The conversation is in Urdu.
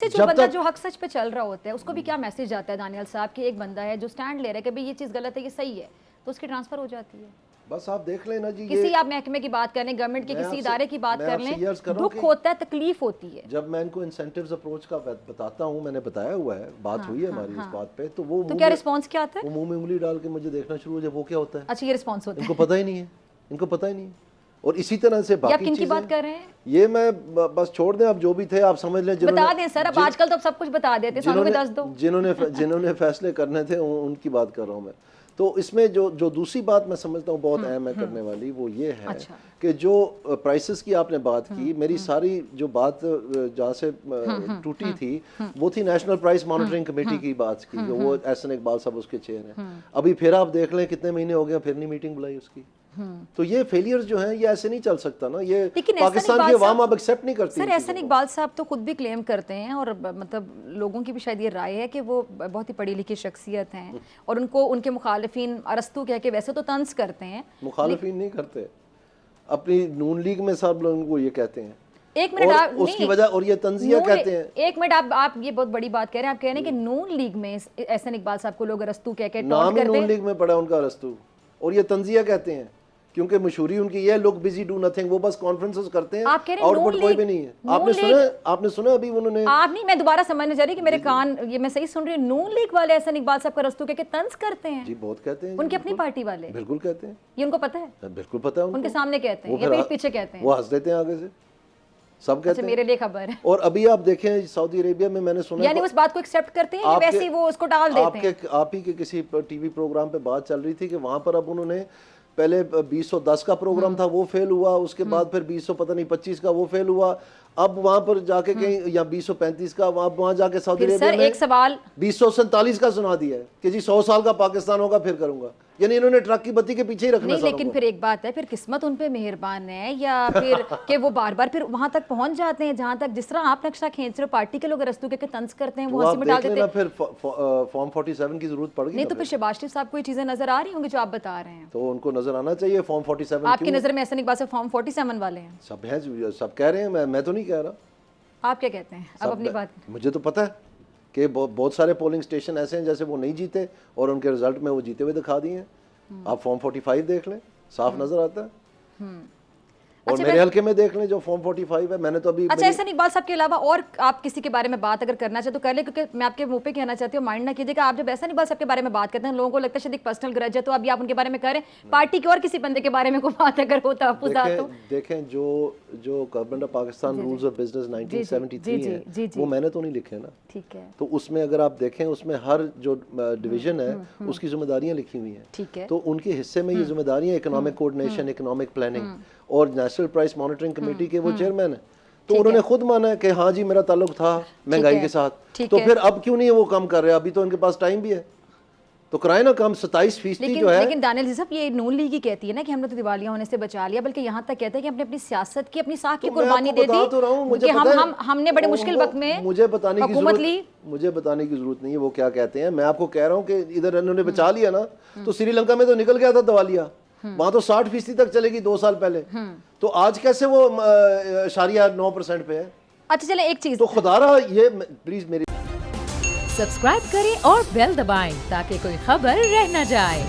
جو بندہ جو حق سچ پہ چل رہا ہوتا ہے اس کو بھی کیا میسج آتا ہے دانیال صاحب کہ ایک بندہ ہے جو سٹینڈ لے رہا ہے کہ بھئی یہ چیز غلط ہے یہ صحیح ہے تو اس کی ٹرانسفر ہو جاتی ہے. بس آپ دیکھ لیں نا جی, کسی آپ محکمے کی بات کر لیں, گورنمنٹ کے کسی ادارے کی بات کر لیں, دکھ ہوتا ہے, تکلیف ہوتی ہے. جب میں ان کو انسینٹیوز اپروچ کا بتاتا ہوں, میں نے بتایا ہوا ہے, بات ہوئی ہے ہماری اس بات پہ, تو وہ کیا رسپانس کیا آتا ہے؟ وہ منہ میں انگلی ڈال کے مجھے دیکھنا شروع ہو جائے وہ کیا ہوتا ہے. اچھا یہ رسپانس ہوتا ہے, ان کو پتہ ہی نہیں ہے, ان کو پتہ ہی نہیں ہے. اور اسی طرح سے باقی کن کی بات کر رہے ہیں یہ میں بس چھوڑ دیں, اب جو بھی تھے آپ سمجھ لیں, بتا دیں سر, اب آج کل تو اب سب کچھ بتا دیتے, سانوں میں دس دو. جنہوں نے فیصلے کرنے تھے ان کی بات کر رہا ہوں میں. تو اس میں جو دوسری بات میں سمجھتا ہوں بہت اہم ہے کرنے والی, وہ یہ ہے کہ جو پرائسز کی آپ نے بات کی, میری ساری جو بات جہاں سے ٹوٹی تھی وہ تھی نیشنل پرائس مانیٹرنگ کمیٹی کی بات کی, وہ احسن اقبال صاحب اس کے چیئر ہیں. ابھی پھر آپ دیکھ لیں کتنے مہینے ہو گئے, پھر نہیں میٹنگ بلائی اس کی. تو یہ فیلیئرز جو ہیں یہ ایسے نہیں چل سکتا نا, یہ پاکستان کی عوام اب ایکسیپٹ نہیں کرتی. سر احسن اقبال صاحب تو خود بھی کلیم کرتے ہیں, اور مطلب لوگوں کی بھی شاید یہ رائے ہے کہ وہ بہت ہی پڑھی لکھی شخصیت ہیں, اور ان کے مخالفین ارسطو کہہ کے ویسے تو طنز کرتے ہیں. مخالفین نہیں کرتے, اپنی نون لیگ میں سب لوگوں کو یہ کہتے ہیں. ایک منٹ آپ اس کی وجہ, اور یہ تنزیہ کہتے ہیں. ایک منٹ, آپ یہ بہت بڑی بات کہہ رہے ہیں, آپ کہہ رہے ہیں کہ نون لیگ میں احسن اقبال صاحب کو لوگ ارسطو کہہ کے نام ہی نون لیگ میں پڑا ان کا ارسطو, اور یہ تنزیہ کہتے ہیں کیونکہ مشہوری ان کی یہ لوگ بزی ڈو نتھنگ, وہ بس کانفرنسز کرتے ہیں, آؤٹ پٹ کوئی بھی نہیں ہے. آپ نے سنا ابھی انہوں نے, آپ نہیں, میں دوبارہ سمجھنا چاہ رہی کہ میرے کان, یہ میں صحیح سن رہی ہوں, نون لیگ والے احسن اقبال صاحب کا ارسطو کہہ کے طنز کرتے ہیں. جی بہت کہتے ہیں, ان کی اپنی پارٹی والے بالکل کہتے ہیں. یہ ان کو پتہ ہے, بالکل پتہ ہے ان کے سامنے کہتے ہیں یا پیٹ پیچھے کہتے ہیں, وہ ہنس دیتے ہیں آگے سے, سب کہتے ہیں. میرے لیے خبر ہے. اور ابھی آپ دیکھیں سعودی عربیہ میں نے سنا, یعنی اس بات کو ایکسیپٹ کرتے ہیں یا ویسے ہی وہ اس کو ڈال دیتے ہیں. آپ ہی کے کسی ٹی وی پروگرام پہ بات چل رہی تھی کہ وہاں پر اب انہوں نے پہلے 2010 کا پروگرام تھا وہ فیل ہوا, اس کے بعد پھر 25 کا وہ فیل ہوا, اب وہاں پر جا کے کہیں یا 2035 کا, وہاں جا کے سعودی عربیہ میں 2047 کا سنا دیا ہے کہ جی 100 سال کا پاکستان ہوگا پھر کروں گا. یعنی انہوں نے ٹرک کی بتی کے پیچھے ہی رکھنا ہے. لیکن پھر ایک بات ہے, پھر قسمت ان پہ مہربان ہے یا پھر کہ وہ بار بار پھر وہاں تک پہنچ جاتے ہیں جہاں تک, جس طرح آپ نقشہ کھینچ رہے ہو, پارٹی کے لوگ ارسطو کے طنز کرتے ہیں, وہ ہنسی میں ڈال دیتے ہیں. پھر فارم 47 کی ضرورت پڑ گئی نہیں, تو پھر شہباز شریف صاحب کو یہ چیزیں نظر آ رہی ہوں گی جو آپ بتا رہے ہیں, تو ان کو نظر آنا چاہیے فارم 47. آپ کی نظر میں احسن اقبال صاحب فارم 47 والے ہیں؟ سب ہیں, سب کہہ رہے ہیں, میں تو نہیں کہہ رہا. آپ کیا کہتے ہیں اب اپنی بات؟ مجھے تو پتہ ہے کہ بہت سارے پولنگ اسٹیشن ایسے ہیں جیسے وہ نہیں جیتے اور ان کے رزلٹ میں وہ جیتے ہوئے دکھا دیے ہیں. آپ فارم 45 دیکھ لیں, صاف نظر آتا ہے. اور میرے حلقے میں دیکھ لیں جو فارم 45 ہے, میں نے تو ابھی. اچھا احسن اقبال صاحب کے علاوہ اور آپ کسی کے بارے میں بات اگر کرنا چاہتے تو کر لیں, کیونکہ میں آپ کے منہ پہ کہنا چاہتی ہوں, مائنڈ نہ کیجیے کہ آپ جب احسن اقبال صاحب کے بارے میں بات کرتے ہیں لوگوں کو لگتا ہے شاید ایک پرسنل گرج ہے, تو ابھی آپ ان کے بارے میں کریں, پارٹی کے اور کسی بندے کے بارے میں کوئی بات اگر ہو تحفظات تو دیکھیں. جو government of Pakistan rules of business 1973 ہے وہ میں نے تو نہیں لکھے نا, ٹھیک ہے, تو اس میں اگر آپ دیکھیں اس میں ہر جو ڈویژن ہے اس کی ذمہ داریاں لکھی ہوئی ہیں, ٹھیک ہے, تو ان کے حصے میں یہ ذمہ داریاں اکنامک کوآرڈینیشن, اکنامک پلاننگ, اور نیشنل پرائس مانیٹرنگ کمیٹی کے وہ چیئرمین ہیں, تو انہوں نے خود مانا ہے کہ ہاں جی میرا تعلق تھا مہنگائی کے ساتھ, تو پھر اب کیوں نہیں وہ کام کر رہے, ابھی تو ان کے پاس ٹائم بھی ہے تو کرائے نا کام. 27% جو ہے. لیکن دانیال صاحب یہ نون لیگ ہی کہتی ہے نا کہ ہم نے تو دیوالیاں ہونے سے بچا لیا, بلکہ یہاں تک کہتے ہیں کہ ہم نے اپنی سیاست کی, اپنی ساکھ کی قربانی دے دی کہ ہم نے بڑے مشکل وقت میں حکومت لی. مجھے بتانے کی ضرورت نہیں ہے وہ کیا کہتے ہیں, میں آپ کو کہہ رہا ہوں کہ ادھر انہوں نے بچا لیا نا, تو سری لنکا میں تو نکل گیا تھا دیوالیہ, وہاں تو 60% تک چلے گی 2 سال پہلے, تو آج کیسے وہ 0.9% پہ ہے. اچھا چلیں ایک چیز, تو خدا رہا یہ پلیز میری سبسکرائب کریں اور بیل دبائیں تاکہ کوئی خبر رہ نہ جائے.